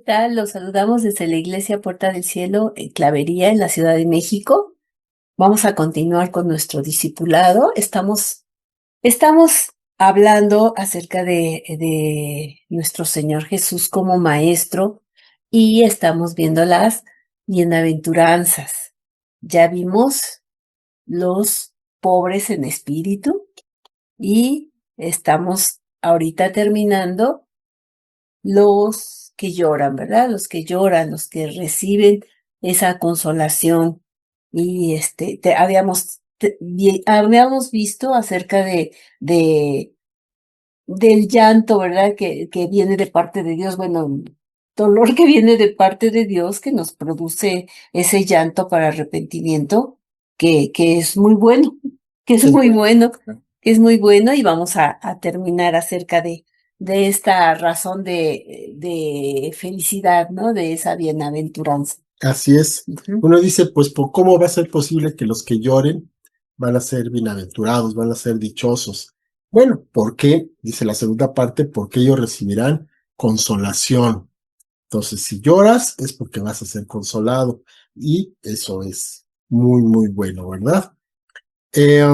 tal? Los saludamos desde la Iglesia Puerta del Cielo en Clavería, en la Ciudad de México. Vamos a continuar con nuestro discipulado. Estamos hablando acerca de nuestro Señor Jesús como Maestro y estamos viendo las bienaventuranzas. Ya vimos los pobres en espíritu y estamos ahorita terminando los que lloran, ¿verdad? Los que lloran, los que reciben esa consolación. Y habíamos visto acerca de, del llanto, ¿verdad? Que viene de parte de Dios. Bueno, dolor que viene de parte de Dios que nos produce ese llanto para arrepentimiento, que es muy bueno, que es Es muy bueno. bueno, que es muy bueno. Y vamos a terminar acerca de esta razón de felicidad, ¿no? De esa bienaventuranza. Así es. Ujú. Uno dice, pues, ¿cómo va a ser posible que los que lloren van a ser bienaventurados, van a ser dichosos? Bueno, ¿por qué? Dice la segunda parte, porque ellos recibirán consolación. Entonces, si lloras es porque vas a ser consolado y eso es muy, muy bueno, ¿verdad? Eh,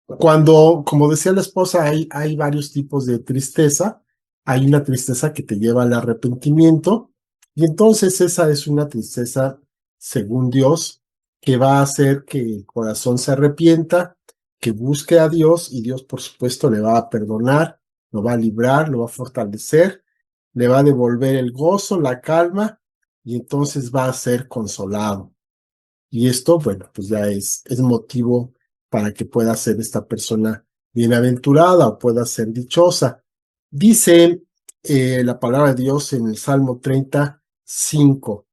como decía la esposa, hay varios tipos de tristeza. Hay una tristeza que te lleva al arrepentimiento y entonces esa es una tristeza, según Dios, que va a hacer que el corazón se arrepienta, que busque a Dios y Dios, por supuesto, le va a perdonar, lo va a librar, lo va a fortalecer, le va a devolver el gozo, la calma y entonces va a ser consolado. Y esto, bueno, pues ya es motivo para que pueda ser esta persona bienaventurada o pueda ser dichosa. Dice la palabra de Dios en el Salmo 35,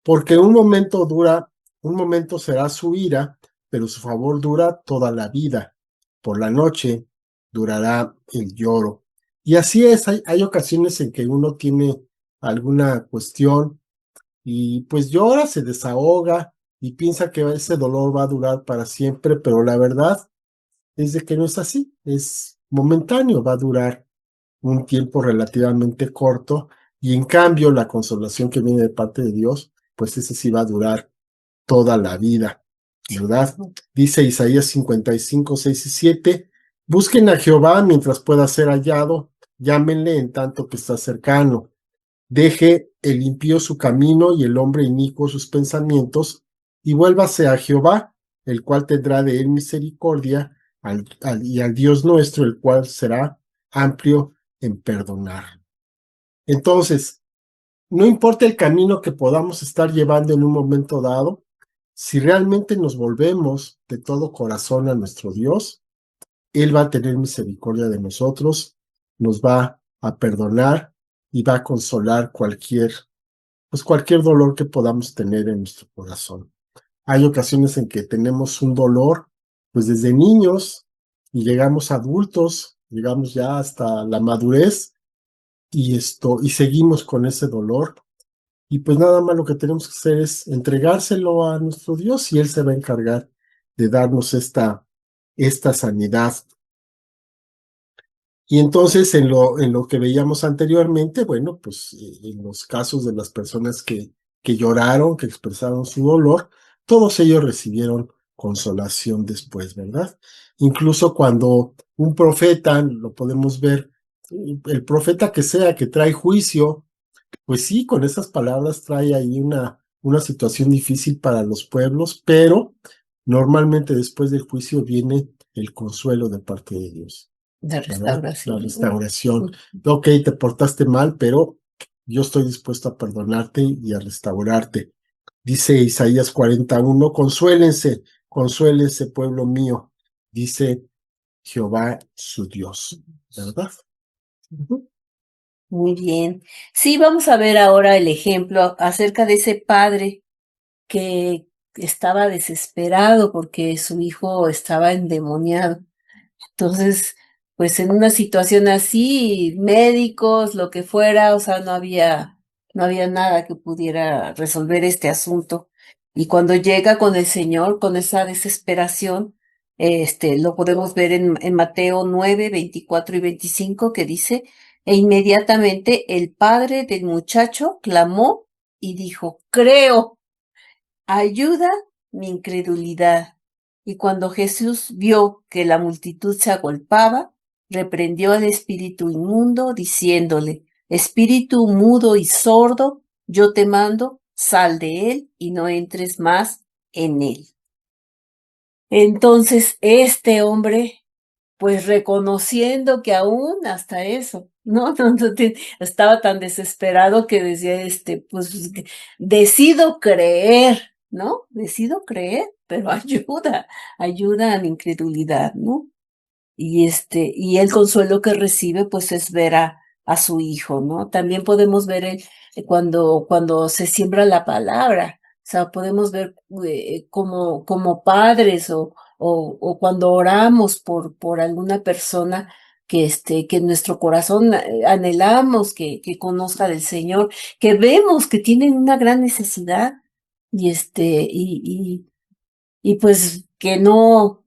porque un momento será su ira, pero su favor dura toda la vida. Por la noche durará el lloro. Y así es, hay ocasiones en que uno tiene alguna cuestión y pues llora, se desahoga y piensa que ese dolor va a durar para siempre, pero la verdad es de que no es así, es momentáneo, va a durar un tiempo relativamente corto y en cambio la consolación que viene de parte de Dios, pues ese sí va a durar toda la vida, ¿verdad? Dice Isaías 55, 6 y 7, busquen a Jehová mientras pueda ser hallado, llámenle en tanto que está cercano. Deje el impío su camino y el hombre inicuo sus pensamientos, y vuélvase a Jehová, el cual tendrá de él misericordia, y al Dios nuestro, el cual será amplio en perdonar. Entonces, no importa el camino que podamos estar llevando en un momento dado, si realmente nos volvemos de todo corazón a nuestro Dios, Él va a tener misericordia de nosotros, nos va a perdonar y va a consolar cualquier dolor que podamos tener en nuestro corazón. Hay ocasiones en que tenemos un dolor, pues desde niños y llegamos adultos, llegamos ya hasta la madurez y seguimos con ese dolor. Y pues nada más lo que tenemos que hacer es entregárselo a nuestro Dios y Él se va a encargar de darnos esta sanidad. Y entonces, en lo que veíamos anteriormente, bueno, pues en los casos de las personas que lloraron, que expresaron su dolor, todos ellos recibieron consolación después, ¿verdad? Incluso cuando un profeta, lo podemos ver, el profeta que sea, que trae juicio, pues sí, con esas palabras trae ahí una situación difícil para los pueblos, pero normalmente después del juicio viene el consuelo de parte de Dios. De ¿Verdad? La restauración. restauración. Ok, te portaste mal, pero yo estoy dispuesto a perdonarte y a restaurarte. Dice Isaías 41, consuélense, consuélense, pueblo mío, dice Jehová su Dios, ¿verdad? Ujú. Muy bien. Sí, vamos a ver ahora el ejemplo acerca de ese padre que estaba desesperado porque su hijo estaba endemoniado. Entonces, pues en una situación así, médicos, lo que fuera, o sea, no había nada que pudiera resolver este asunto. Y cuando llega con el Señor, con esa desesperación, lo podemos ver en Mateo 9, 24 y 25, que dice, E inmediatamente el padre del muchacho clamó y dijo, creo, ayuda mi incredulidad. Y cuando Jesús vio que la multitud se agolpaba, reprendió al espíritu inmundo, diciéndole, espíritu mudo y sordo, yo te mando, sal de él y no entres más en él. Entonces este hombre, pues reconociendo que aún hasta eso, ¿no? Estaba tan desesperado que decía, pues decido creer, ¿no? Decido creer, pero ayuda a mi incredulidad, ¿no? Y el consuelo que recibe, pues es ver a su hijo, ¿no? También podemos ver cuando se siembra la palabra, o sea, podemos ver como padres o cuando oramos por alguna persona que en nuestro corazón anhelamos que conozca del Señor, que vemos que tienen una gran necesidad y pues que no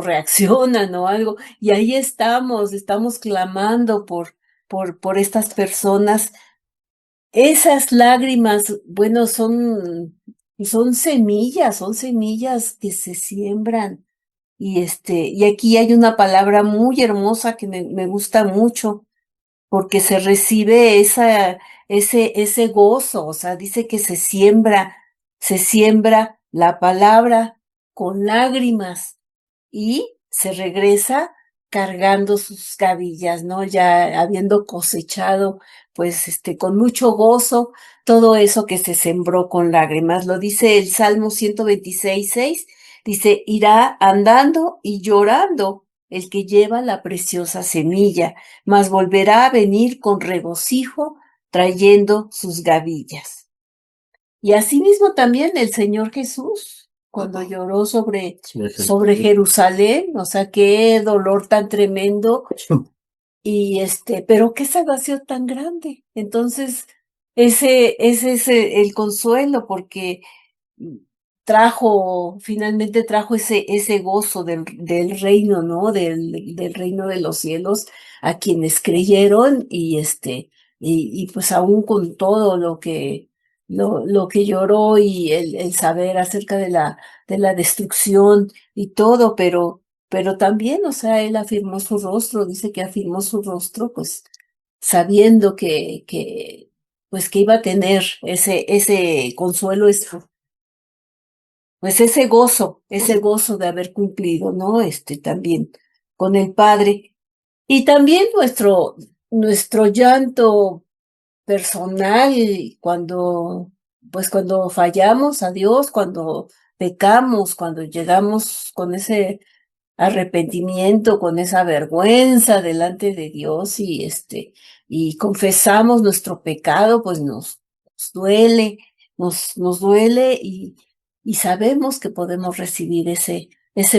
reaccionan o algo. Y ahí estamos clamando por estas personas. Esas lágrimas, bueno, son semillas que se siembran. Y aquí hay una palabra muy hermosa que me gusta mucho porque se recibe ese gozo, o sea, dice que se siembra la palabra con lágrimas y se regresa cargando sus gavillas, ¿no? Ya habiendo cosechado, pues, con mucho gozo todo eso que se sembró con lágrimas. Lo dice el Salmo 126:6, dice, irá andando y llorando el que lleva la preciosa semilla, mas volverá a venir con regocijo trayendo sus gavillas. Y asimismo también el Señor Jesús, cuando lloró sobre Jerusalén, o sea, qué dolor tan tremendo, pero qué salvación tan grande. Entonces, ese es el consuelo, porque finalmente trajo ese gozo del reino, ¿no? Del reino de los cielos a quienes creyeron y pues aún con todo lo que lloró y el saber acerca de la destrucción y todo, pero también, o sea, él afirmó su rostro, dice que afirmó su rostro, pues sabiendo pues que iba a tener ese consuelo, pues ese gozo de haber cumplido, ¿no? También con el Padre. Y también nuestro llanto personal cuando fallamos a Dios, cuando pecamos, cuando llegamos con ese arrepentimiento, con esa vergüenza delante de Dios y confesamos nuestro pecado, pues nos duele, nos duele y sabemos que podemos recibir ese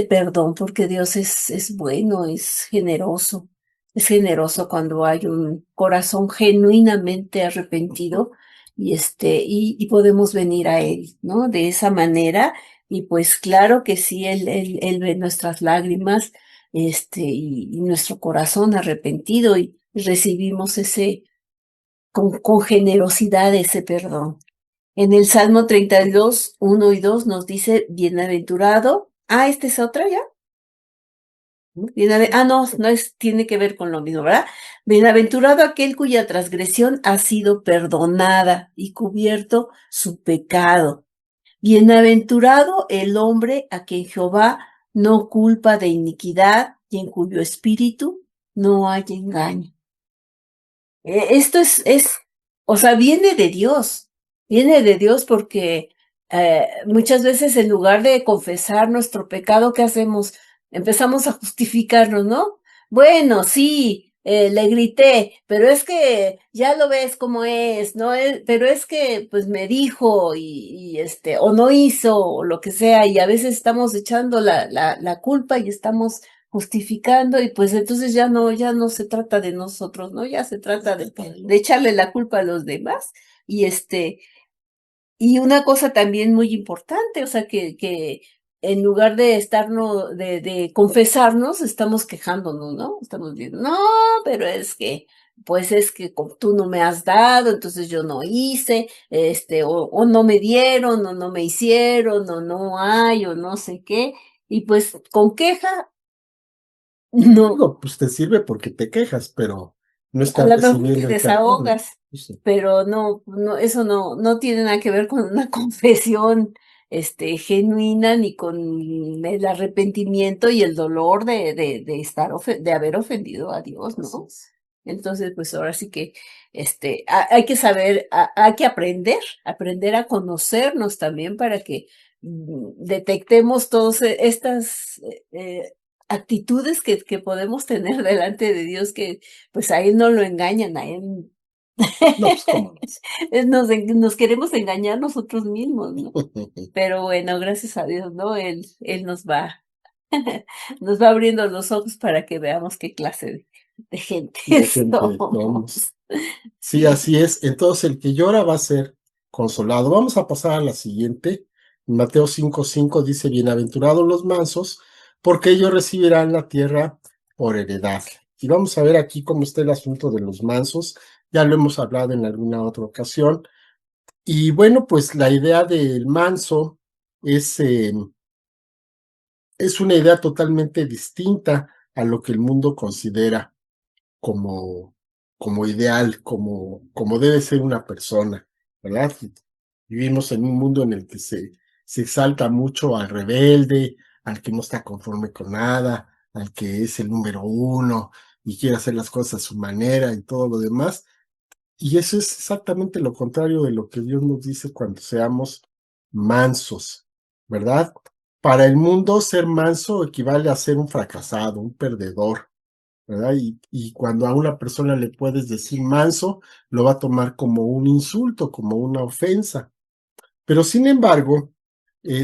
perdón porque Dios es bueno, es generoso cuando hay un corazón genuinamente arrepentido y podemos venir a Él, ¿no? De esa manera y pues claro que sí, él ve nuestras lágrimas, y nuestro corazón arrepentido y recibimos con generosidad ese perdón. En el Salmo 32, 1 y 2 nos dice, bienaventurado. Ah, ¿esta es otra ya? No tiene que ver con lo mismo, ¿verdad? Bienaventurado aquel cuya transgresión ha sido perdonada y cubierto su pecado. Bienaventurado el hombre a quien Jehová no culpa de iniquidad y en cuyo espíritu no hay engaño. Esto o sea, viene de Dios porque muchas veces en lugar de confesar nuestro pecado, ¿qué hacemos? Empezamos a justificarnos, ¿no? Bueno, sí, le grité, pero es que ya lo ves cómo es, ¿no? Pero es que pues me dijo o no hizo, o lo que sea, y a veces estamos echando la culpa y estamos justificando y pues entonces ya no se trata de nosotros, ¿no? Ya se trata de echarle la culpa a los demás y y una cosa también muy importante, o sea, en lugar de estarnos, de confesarnos, estamos quejándonos, ¿no? Estamos diciendo, no, pero pues es que tú no me has dado, entonces yo no hice, o no me dieron, o no me hicieron, o no hay, o no sé qué. Y pues con queja, no, Digo, pues te sirve porque te quejas, pero no a estás lo mejor te recibiendo el perdón, ¿no? desahogas, Pues sí. pero no, eso no tiene nada que ver con una confesión, genuina, ni con el arrepentimiento y el dolor de de haber ofendido a Dios, ¿no? Entonces, pues ahora sí que, hay que saber, hay que aprender a conocernos también para que detectemos todas estas actitudes que podemos tener delante de Dios, que pues a él no lo engañan, a él No, pues cómo no. nos queremos engañar nosotros mismos, ¿no? Pero bueno, gracias a Dios, ¿no? Él nos va abriendo los ojos para que veamos qué clase de gente De gente somos. somos. Sí, Sí, así es. Entonces el que llora va a ser consolado. Vamos a pasar a la siguiente. Mateo 5:5 dice, bienaventurados los mansos, porque ellos recibirán la tierra por heredad. Y vamos a ver aquí cómo está el asunto de los mansos. Ya lo hemos hablado en alguna otra ocasión. Y bueno, pues la idea del manso es, es una idea totalmente distinta a lo que el mundo considera como, como ideal, como debe ser una persona, ¿verdad? Vivimos en un mundo en el que se exalta mucho al rebelde, al que no está conforme con nada, al que es el número uno y quiere hacer las cosas a su manera y todo lo demás. Y eso es exactamente lo contrario de lo que Dios nos dice cuando seamos mansos, ¿verdad? Para el mundo ser manso equivale a ser un fracasado, un perdedor, ¿verdad? Y cuando a una persona le puedes decir manso, lo va a tomar como un insulto, como una ofensa. Pero sin embargo,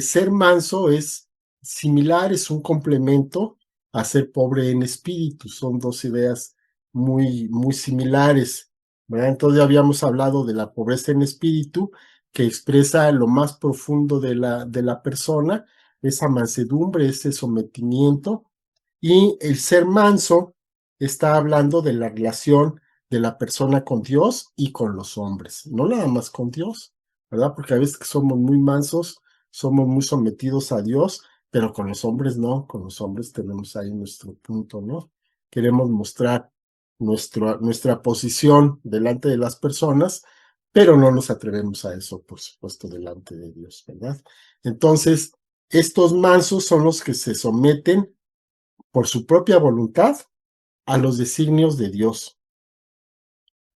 ser manso es similar, es un complemento a ser pobre en espíritu. Son dos ideas muy similares, ¿verdad? Entonces ya habíamos hablado de la pobreza en espíritu, que expresa lo más profundo de la persona, esa mansedumbre, ese sometimiento, y el ser manso está hablando de la relación de la persona con Dios y con los hombres, no nada más con Dios, ¿verdad? Porque a veces que somos muy mansos, somos muy sometidos a Dios, pero con los hombres no, con los hombres tenemos ahí nuestro punto, ¿no? Queremos mostrar nuestra posición delante de las personas, pero no nos atrevemos a eso, por supuesto, delante de Dios, ¿verdad? Entonces, estos mansos son los que se someten por su propia voluntad a los designios de Dios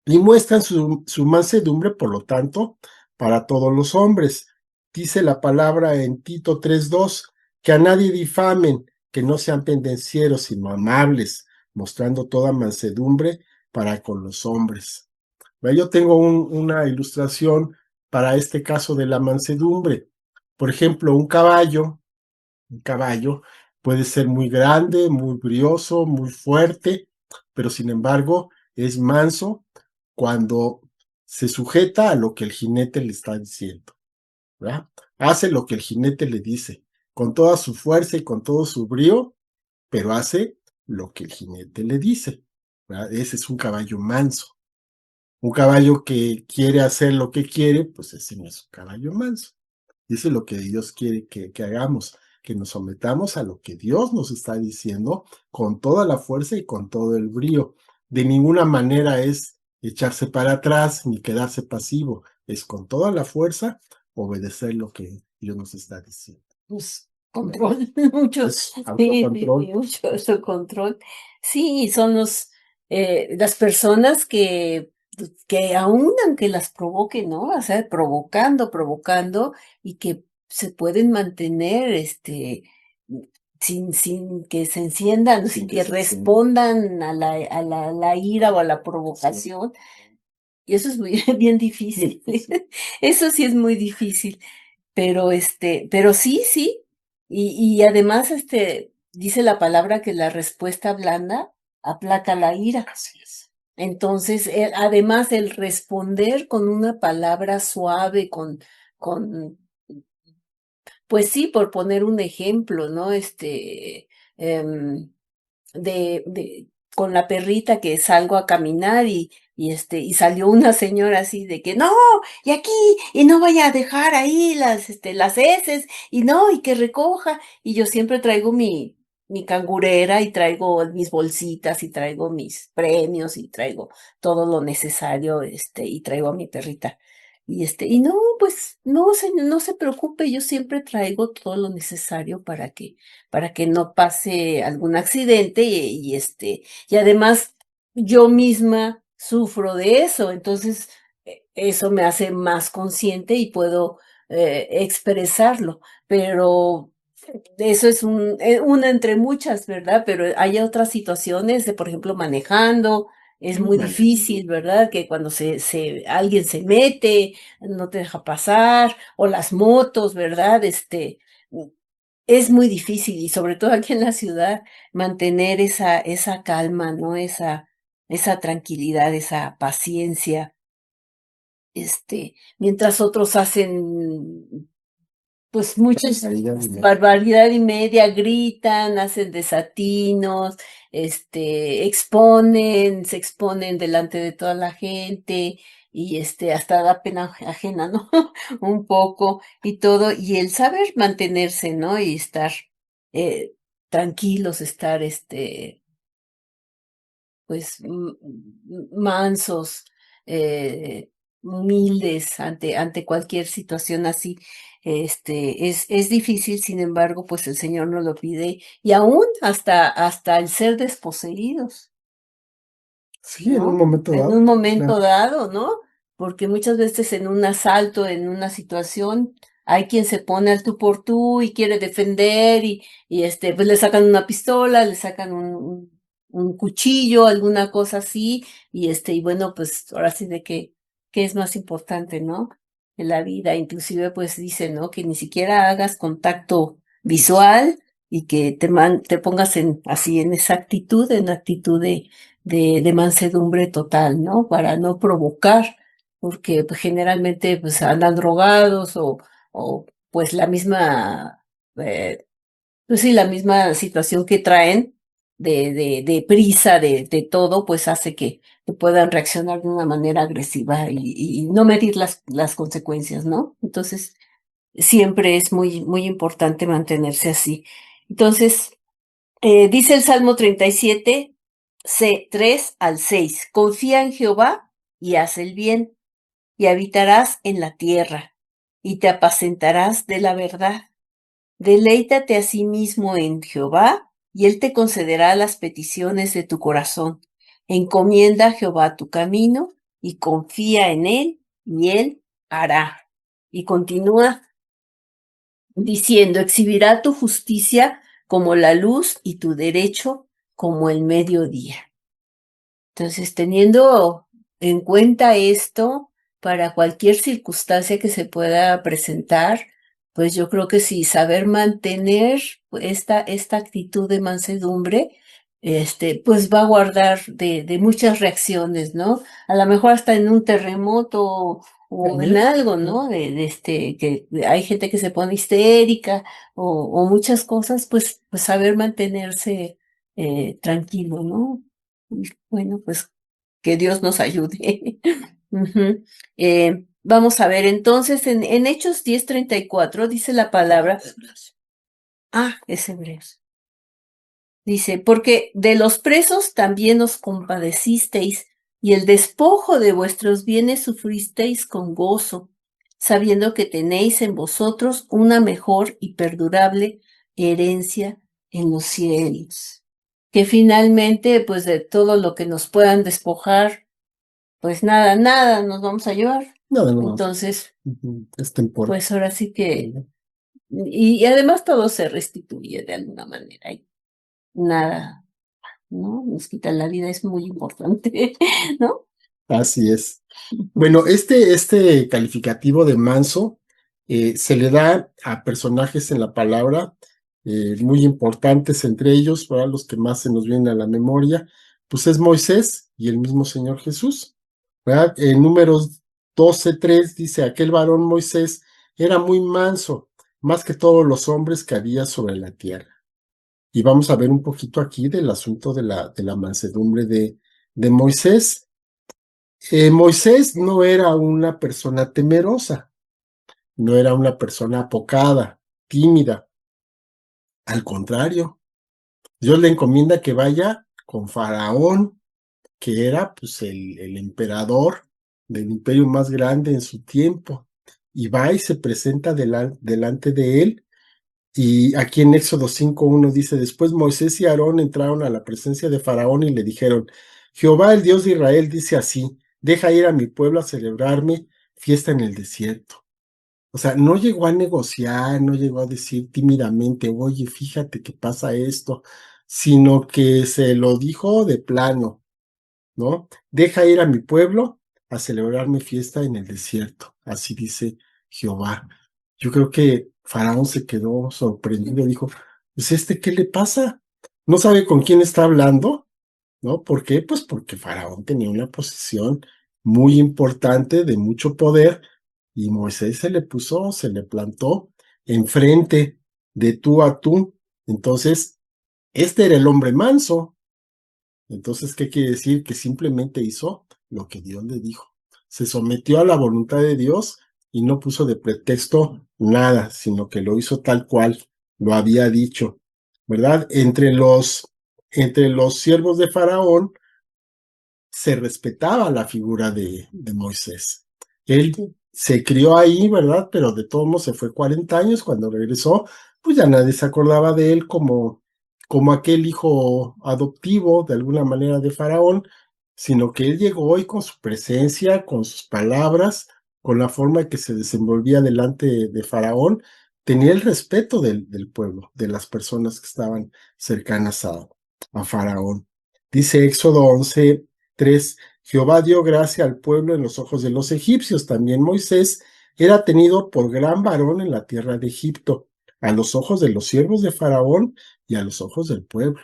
y muestran su mansedumbre, por lo tanto, para todos los hombres. Dice la palabra en Tito 3:2, que a nadie difamen, que no sean pendencieros, sino amables, mostrando toda mansedumbre para con los hombres. Yo tengo una ilustración para este caso de la mansedumbre. Por ejemplo, un caballo puede ser muy grande, muy brioso, muy fuerte, pero sin embargo es manso cuando se sujeta a lo que el jinete le está diciendo, ¿verdad? Hace lo que el jinete le dice, con toda su fuerza y con todo su brío, pero hace lo que el jinete le dice, ¿verdad? Ese es un caballo manso. Un caballo que quiere hacer lo que quiere, pues ese no es un caballo manso. Eso es lo que Dios quiere que hagamos, que nos sometamos a lo que Dios nos está diciendo con toda la fuerza y con todo el brío. De ninguna manera es echarse para atrás ni quedarse pasivo, es con toda la fuerza obedecer lo que Dios nos está diciendo. pues control, mucho, Es sí, autocontrol. mucho autocontrol. Sí, son las personas que aún aunque las provoque, ¿no? O sea, provocando, y que se pueden mantener, sin que se enciendan, Sin sin que que se sienta. respondan a la ira o a la provocación. Y eso es muy, bien difícil. Eso sí es muy difícil. Pero sí. Y además, dice la palabra que la respuesta blanda aplaca la ira. Así es. Entonces, además, el responder con una palabra suave, con Pues sí, por poner un ejemplo, ¿no? Em, con la perrita que salgo a caminar y salió una señora así de que no, y aquí, y no vaya a dejar ahí las heces, y no, y que recoja. Y yo siempre traigo mi cangurera y traigo mis bolsitas y traigo mis premios y traigo todo lo necesario, y traigo a mi perrita. Y no, pues no se preocupe, yo siempre traigo todo lo necesario para que no pase algún accidente y además yo misma sufro de eso, entonces eso me hace más consciente y puedo expresarlo, pero eso es una entre muchas, ¿verdad? Pero hay otras situaciones de, por ejemplo, manejando. Es muy Ándale. difícil, ¿verdad? Que cuando alguien se mete, no te deja pasar, o las motos, ¿verdad? Es muy difícil y sobre todo aquí en la ciudad mantener esa calma, ¿no? Esa tranquilidad, esa paciencia, mientras otros hacen pues muchas barbaridad y media, gritan, hacen desatinos, se exponen delante de toda la gente y hasta da pena ajena, ¿no? Un poco y todo, y el saber mantenerse, ¿no? Y estar eh, tranquilos, estar pues mansos, eh, humildes ante cualquier situación así. Es difícil, sin embargo, pues el Señor nos lo pide, y aún hasta el ser desposeídos, Sí, en un ¿no? momento En un dado, momento claro. dado, ¿no? Porque muchas veces en un asalto, en una situación, hay quien se pone al tú por tú y quiere defender y pues le sacan una pistola, le sacan un cuchillo, alguna cosa así, y bueno, pues ahora sí de qué es más importante, ¿no? En la vida, inclusive pues dice, ¿no? Que ni siquiera hagas contacto visual y que te pongas así en esa actitud, en actitud de mansedumbre total, ¿no? Para no provocar, porque pues, generalmente pues andan drogados o pues eh, pues sí, la misma situación que traen de prisa, de todo, pues hace que puedan reaccionar de una manera agresiva y no medir las consecuencias, ¿no? Entonces, siempre es muy importante mantenerse así. Entonces, dice el Salmo 37, 3 al 6. Confía en Jehová y haz el bien, y habitarás en la tierra, y te apacentarás de la verdad. Deleítate a sí mismo en Jehová, y él te concederá las peticiones de tu corazón. Encomienda a Jehová tu camino, y confía en él, y él hará. Y continúa diciendo, exhibirá tu justicia como la luz y tu derecho como el mediodía. Entonces, teniendo en cuenta esto, para cualquier circunstancia que se pueda presentar, pues yo creo que sí, saber mantener esta actitud de mansedumbre, pues va a guardar de muchas reacciones, ¿no? A lo mejor hasta en un terremoto o en También. algo, ¿no? Que hay gente que se pone histérica o muchas cosas, pues saber mantenerse tranquilo, ¿no? Bueno, pues que Dios nos ayude. Ujú. Vamos a ver, entonces en Hechos 10:34 dice la palabra. Es Hebreos. Dice, porque de los presos también os compadecisteis, y el despojo de vuestros bienes sufristeis con gozo, sabiendo que tenéis en vosotros una mejor y perdurable herencia en los cielos. Que finalmente, pues de todo lo que nos puedan despojar, pues nada nos vamos a llevar. Nada, no más. Entonces, Es temporal. pues ahora sí que, y además todo se restituye de alguna manera, y nada, ¿no? Nos quitan la vida, es muy importante, ¿no? Así es. Bueno, este calificativo de manso se le da a personajes en la palabra muy importantes, entre ellos, para los que más se nos vienen a la memoria, pues es Moisés y el mismo Señor Jesús, ¿verdad? En Números 12:3 dice, aquel varón Moisés era muy manso más que todos los hombres que había sobre la tierra. Y vamos a ver un poquito aquí del asunto de la mansedumbre de Moisés. Moisés no era una persona temerosa, no era una persona apocada, tímida. Al contrario, Dios le encomienda que vaya con Faraón, que era pues el emperador del imperio más grande en su tiempo, y va y se presenta delante de él. Y aquí en Éxodo 5:1 dice, después Moisés y Aarón entraron a la presencia de Faraón y le dijeron, Jehová el Dios de Israel dice así, deja ir a mi pueblo a celebrarme fiesta en el desierto. O sea, no llegó a negociar, no llegó a decir tímidamente, oye, fíjate que pasa esto, sino que se lo dijo de plano, ¿no? Deja ir a mi pueblo a celebrar mi fiesta en el desierto. Así dice Jehová. Yo creo que Faraón se quedó sorprendido, dijo, pues ¿qué le pasa? No sabe con quién está hablando, ¿no? ¿Por qué? Pues porque Faraón tenía una posición muy importante, de mucho poder, y Moisés se le plantó enfrente de tú a tú. Entonces, este era el hombre manso. Entonces, ¿qué quiere decir? Que simplemente hizo lo que Dios le dijo. Se sometió a la voluntad de Dios y no puso de pretexto nada, sino que lo hizo tal cual lo había dicho, ¿verdad? Entre los siervos de Faraón se respetaba la figura de Moisés. Él se crió ahí, ¿verdad? Pero de todos modos se fue 40 años. Cuando regresó, pues ya nadie se acordaba de él como aquel hijo adoptivo, de alguna manera, de Faraón, sino que él llegó y con su presencia, con sus palabras, con la forma en que se desenvolvía delante de Faraón, tenía el respeto del pueblo, de las personas que estaban cercanas a Faraón. Dice Éxodo 11:3, Jehová dio gracia al pueblo en los ojos de los egipcios. También Moisés era tenido por gran varón en la tierra de Egipto, a los ojos de los siervos de Faraón y a los ojos del pueblo.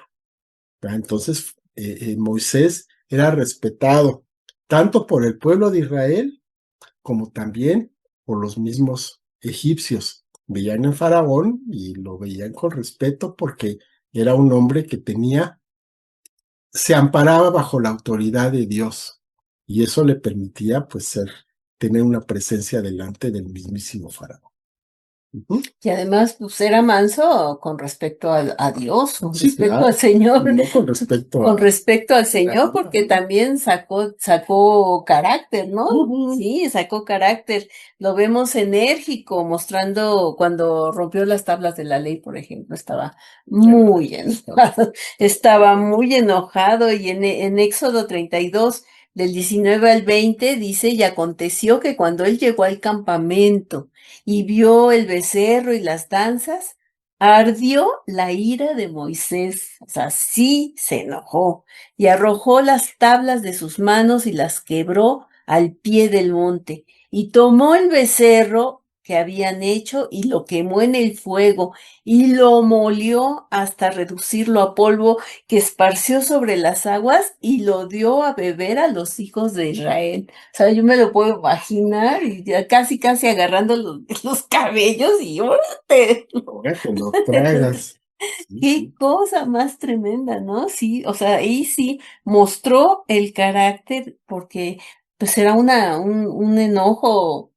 Entonces, Moisés era respetado tanto por el pueblo de Israel como también por los mismos egipcios. Veían en Faraón y lo veían con respeto porque era un hombre que se amparaba bajo la autoridad de Dios y eso le permitía pues tener una presencia delante del mismísimo Faraón. Ujú. Y además, pues era manso con respecto a Dios, con Sí, respecto claro, al Señor, no con respecto con a... respecto al Señor, porque también sacó carácter, ¿no? Ujú. Sí, sacó carácter. Lo vemos enérgico, mostrando cuando rompió las tablas de la ley, por ejemplo, estaba muy enojado, estaba muy enojado y en Éxodo 32, del 19 al 20, dice, y aconteció que cuando él llegó al campamento, y vio el becerro y las danzas, ardió la ira de Moisés, o sea, sí se enojó, y arrojó las tablas de sus manos y las quebró al pie del monte, y tomó el becerro que habían hecho y lo quemó en el fuego, y lo molió hasta reducirlo a polvo, que esparció sobre las aguas y lo dio a beber a los hijos de Israel. O sea, yo me lo puedo imaginar y ya casi, casi agarrando los cabellos y órale. Ahora que lo tragas. Sí, Qué sí. cosa más tremenda, ¿no? Sí, o sea, ahí sí mostró el carácter porque pues era un enojo,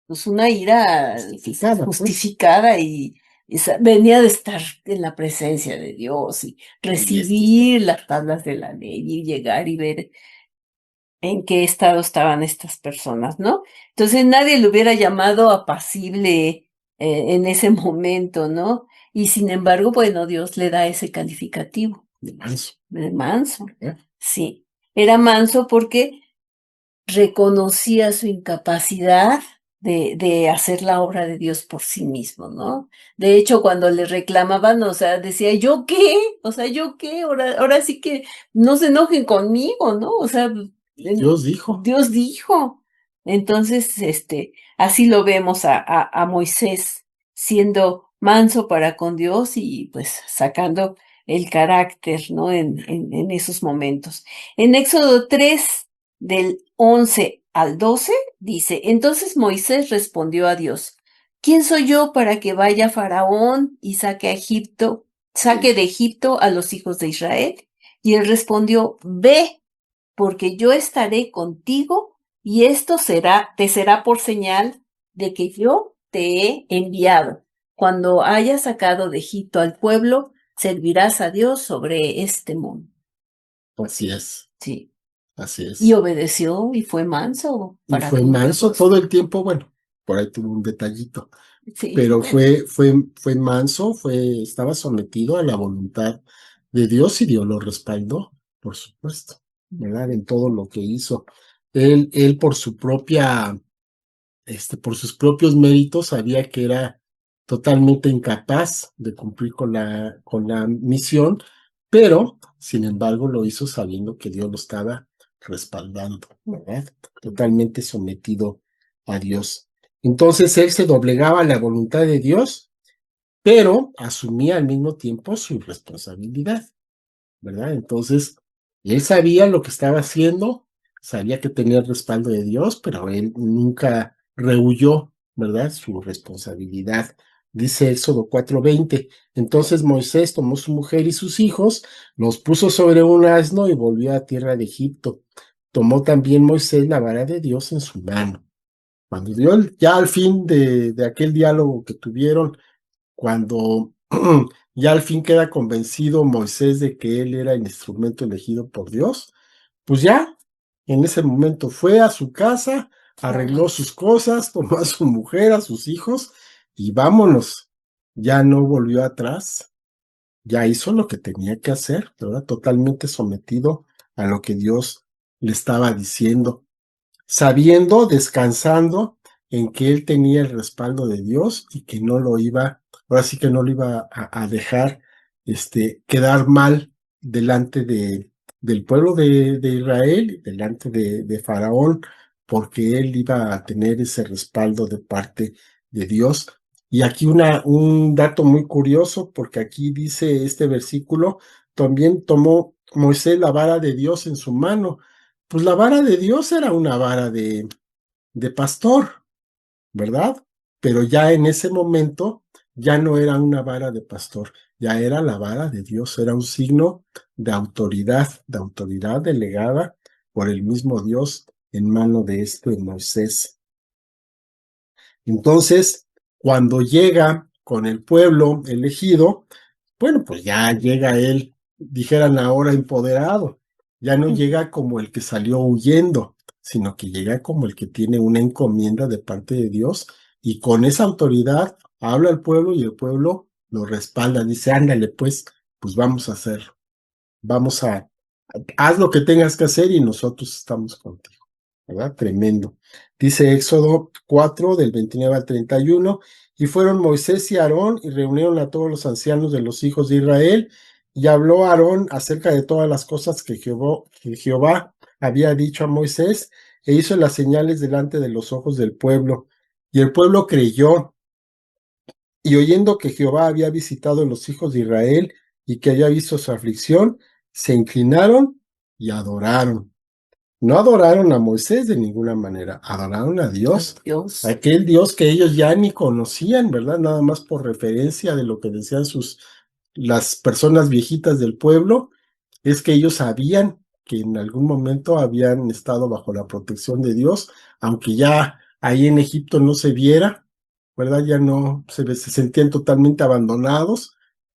pues una ira Justificada, pues. justificada y venía de estar en la presencia de Dios y Y recibir las tablas de la ley y llegar y ver en qué estado estaban estas personas, ¿no? Entonces nadie le hubiera llamado apacible en ese momento, ¿no? Y sin embargo, bueno, Dios le da ese calificativo de manso. de manso. ¿Eh? Sí, era manso porque reconocía su incapacidad de hacer la obra de Dios por sí mismo, ¿no? De hecho, cuando le reclamaban, o sea, decía, ¿yo qué? O sea, ¿yo qué? Ahora sí que no se enojen conmigo, ¿no? O sea, Dios dijo. Dios dijo. Entonces, así lo vemos a Moisés siendo manso para con Dios y pues sacando el carácter, ¿no? En esos momentos. En Éxodo 3 del 11 al 12, dice, entonces Moisés respondió a Dios, ¿quién soy yo para que vaya Faraón y saque de Egipto a los hijos de Israel? Y él respondió, ve, porque yo estaré contigo y esto te será por señal de que yo te he enviado. Cuando hayas sacado de Egipto al pueblo, servirás a Dios sobre este monte. Así es, Sí. así Y es. obedeció y fue manso Y para fue cumplir manso con todo el tiempo, bueno, por ahí tuvo un detallito, Sí. pero fue manso, estaba sometido a la voluntad de Dios y Dios lo respaldó, por supuesto, ¿verdad? En todo lo que hizo. Él por sus propios méritos sabía que era totalmente incapaz de cumplir con la misión, pero sin embargo lo hizo sabiendo que Dios lo estaba respaldando, ¿verdad? Totalmente sometido a Dios. Entonces él se doblegaba a la voluntad de Dios, pero asumía al mismo tiempo su responsabilidad, ¿verdad? Entonces, él sabía lo que estaba haciendo, sabía que tenía el respaldo de Dios, pero él nunca rehuyó, ¿verdad? Su responsabilidad. Dice Éxodo 4:20. Entonces Moisés tomó su mujer y sus hijos, los puso sobre un asno y volvió a tierra de Egipto. Tomó también Moisés la vara de Dios en su mano. Cuando Dios, ya al fin de aquel diálogo que tuvieron, cuando ya al fin queda convencido Moisés de que él era el instrumento elegido por Dios, pues ya en ese momento fue a su casa, arregló sus cosas, tomó a su mujer, a sus hijos y vámonos. Ya no volvió atrás, ya hizo lo que tenía que hacer, ¿verdad? Totalmente sometido a lo que Dios le estaba diciendo, sabiendo, descansando en que él tenía el respaldo de Dios y que no lo iba, ahora sí que no lo iba a dejar quedar mal delante del pueblo de Israel, delante de Faraón, porque él iba a tener ese respaldo de parte de Dios. Y aquí un dato muy curioso, porque aquí dice este versículo, también tomó Moisés la vara de Dios en su mano. Pues la vara de Dios era una vara de pastor, ¿verdad? Pero ya en ese momento ya no era una vara de pastor, ya era la vara de Dios, era un signo de autoridad delegada por el mismo Dios en mano de Moisés. Entonces, cuando llega con el pueblo elegido, bueno, pues ya llega él, dijeran ahora empoderado, ya no llega como el que salió huyendo, sino que llega como el que tiene una encomienda de parte de Dios y con esa autoridad habla al pueblo y el pueblo lo respalda, dice, ándale pues vamos a hacerlo, vamos haz lo que tengas que hacer y nosotros estamos contigo. ¿Verdad? Tremendo. Dice Éxodo 4, del 29 al 31, y fueron Moisés y Aarón y reunieron a todos los ancianos de los hijos de Israel, y habló Aarón acerca de todas las cosas que Jehová había dicho a Moisés, e hizo las señales delante de los ojos del pueblo. Y el pueblo creyó, y oyendo que Jehová había visitado a los hijos de Israel y que había visto su aflicción, se inclinaron y adoraron. No adoraron a Moisés de ninguna manera, adoraron a Dios, Dios. aquel Dios que ellos ya ni conocían, ¿verdad? Nada más por referencia de lo que decían las personas viejitas del pueblo, es que ellos sabían que en algún momento habían estado bajo la protección de Dios, aunque ya ahí en Egipto no se viera, ¿verdad? Ya no se sentían totalmente abandonados,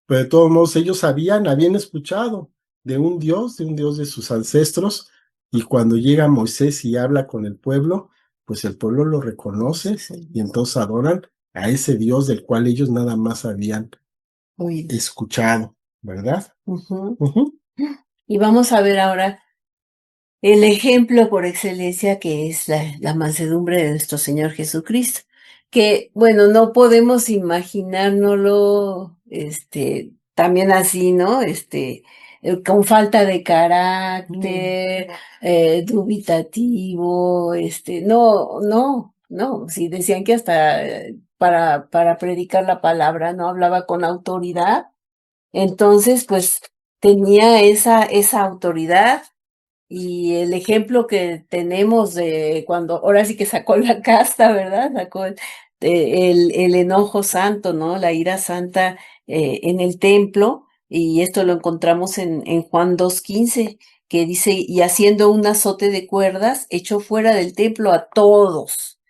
pero de todos modos ellos habían escuchado de un Dios de sus ancestros, y cuando llega Moisés y habla con el pueblo, pues el pueblo lo reconoce y entonces adoran a ese Dios del cual ellos nada más habían Oído. escuchado, ¿verdad? Ujú. Ujú. Y vamos a ver ahora el ejemplo por excelencia que es la mansedumbre de nuestro Señor Jesucristo, que bueno, no podemos imaginárnoslo, también así, ¿no? Con falta de carácter, dubitativo, no, sí, decían que hasta para predicar la palabra no hablaba con autoridad, entonces pues tenía esa autoridad y el ejemplo que tenemos de cuando ahora sí que sacó la casta, ¿verdad? el enojo santo, ¿no? La ira santa en el templo, y esto lo encontramos en Juan 2:15, que dice, y haciendo un azote de cuerdas, echó fuera del templo a todos,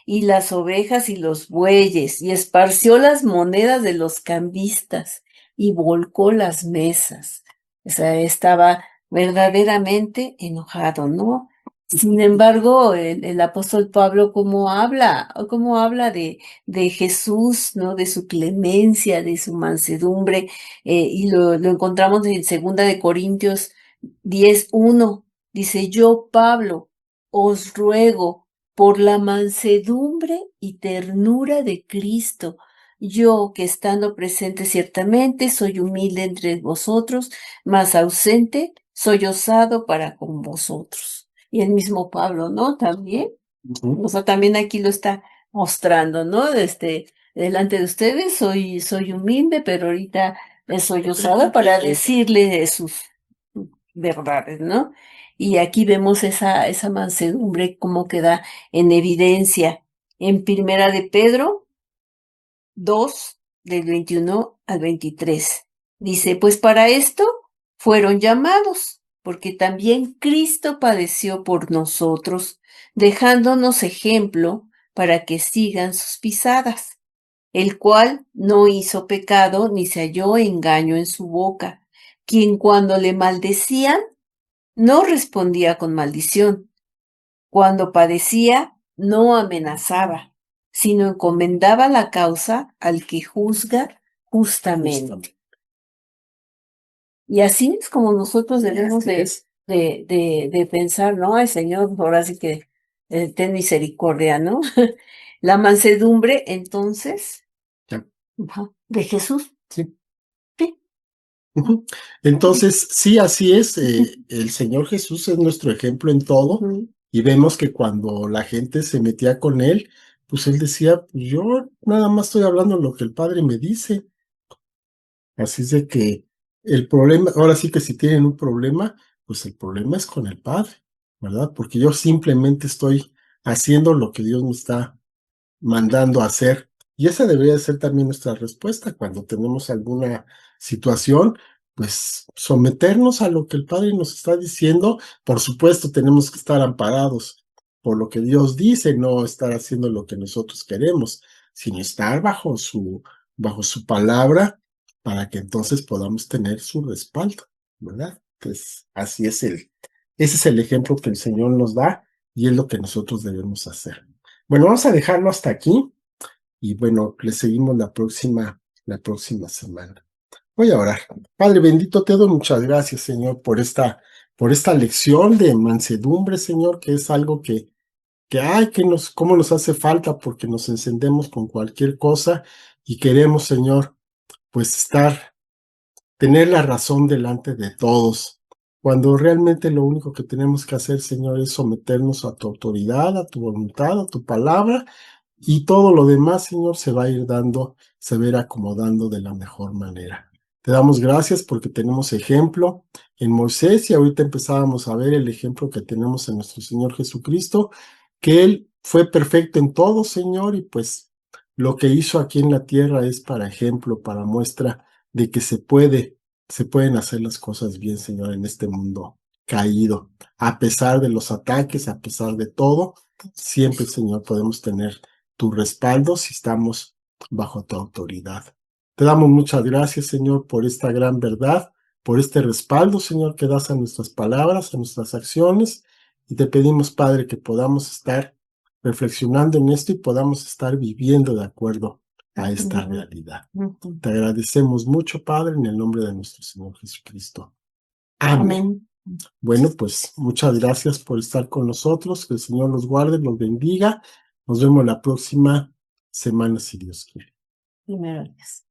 y las ovejas y los bueyes, y esparció las monedas de los cambistas, y volcó las mesas. O sea, estaba verdaderamente enojado, ¿no? Sin embargo, el apóstol Pablo, cómo habla de Jesús, ¿no? De su clemencia, de su mansedumbre, y lo encontramos en 2 Corintios 10:1. Dice, yo, Pablo, os ruego por la mansedumbre y ternura de Cristo, yo que estando presente ciertamente soy humilde entre vosotros, mas ausente soy osado para con vosotros. Y el mismo Pablo, ¿no? También, o sea, también aquí lo está mostrando, ¿no? Delante de ustedes soy humilde, pero ahorita soy osado para decirle sus verdades, ¿no? Y aquí vemos esa mansedumbre como queda en evidencia en Primera de Pedro 2, del 21 al 23. Dice, pues para esto fueron llamados, porque también Cristo padeció por nosotros, dejándonos ejemplo para que sigan sus pisadas, el cual no hizo pecado ni se halló engaño en su boca, quien cuando le maldecían, no respondía con maldición. Cuando padecía, no amenazaba, sino encomendaba la causa al que juzga justamente. Y así es como nosotros debemos de pensar, ¿no? Ay, Señor, ahora sí que ten misericordia, ¿no? La mansedumbre, entonces, Ya. de Jesús. Sí. Sí. Ujú. Entonces, sí, así es. El Señor Jesús es nuestro ejemplo en todo Ujú. y vemos que cuando la gente se metía con él, pues él decía, pues yo nada más estoy hablando lo que el Padre me dice. Así es de que el problema, ahora sí que si tienen un problema, pues el problema es con el Padre, ¿verdad? Porque yo simplemente estoy haciendo lo que Dios me está mandando a hacer. Y esa debería ser también nuestra respuesta cuando tenemos alguna situación, pues someternos a lo que el Padre nos está diciendo. Por supuesto, tenemos que estar amparados por lo que Dios dice, no estar haciendo lo que nosotros queremos, sino estar bajo su palabra para que entonces podamos tener su respaldo, ¿verdad? Pues así es ese es el ejemplo que el Señor nos da y es lo que nosotros debemos hacer. Bueno, vamos a dejarlo hasta aquí y bueno, le seguimos la próxima semana. Voy a orar. Padre bendito, te doy muchas gracias, Señor, por esta lección de mansedumbre, Señor, que es algo cómo nos hace falta porque nos encendemos con cualquier cosa y queremos, Señor, pues tener la razón delante de todos, cuando realmente lo único que tenemos que hacer, Señor, es someternos a tu autoridad, a tu voluntad, a tu palabra, y todo lo demás, Señor, se va a ir dando, se va a ir acomodando de la mejor manera. Te damos gracias porque tenemos ejemplo en Moisés y ahorita empezábamos a ver el ejemplo que tenemos en nuestro Señor Jesucristo, que Él fue perfecto en todo, Señor, y pues lo que hizo aquí en la tierra es para ejemplo, para muestra de que se pueden hacer las cosas bien, Señor, en este mundo caído. A pesar de los ataques, a pesar de todo, siempre, Señor, podemos tener tu respaldo si estamos bajo tu autoridad. Te damos muchas gracias, Señor, por esta gran verdad, por este respaldo, Señor, que das a nuestras palabras, a nuestras acciones. Y te pedimos, Padre, que podamos estar reflexionando en esto y podamos estar viviendo de acuerdo a esta realidad. Te agradecemos mucho, Padre, en el nombre de nuestro Señor Jesucristo. Amén. Bueno, pues muchas gracias por estar con nosotros. Que el Señor los guarde, los bendiga. Nos vemos la próxima semana, si Dios quiere. Primero Dios.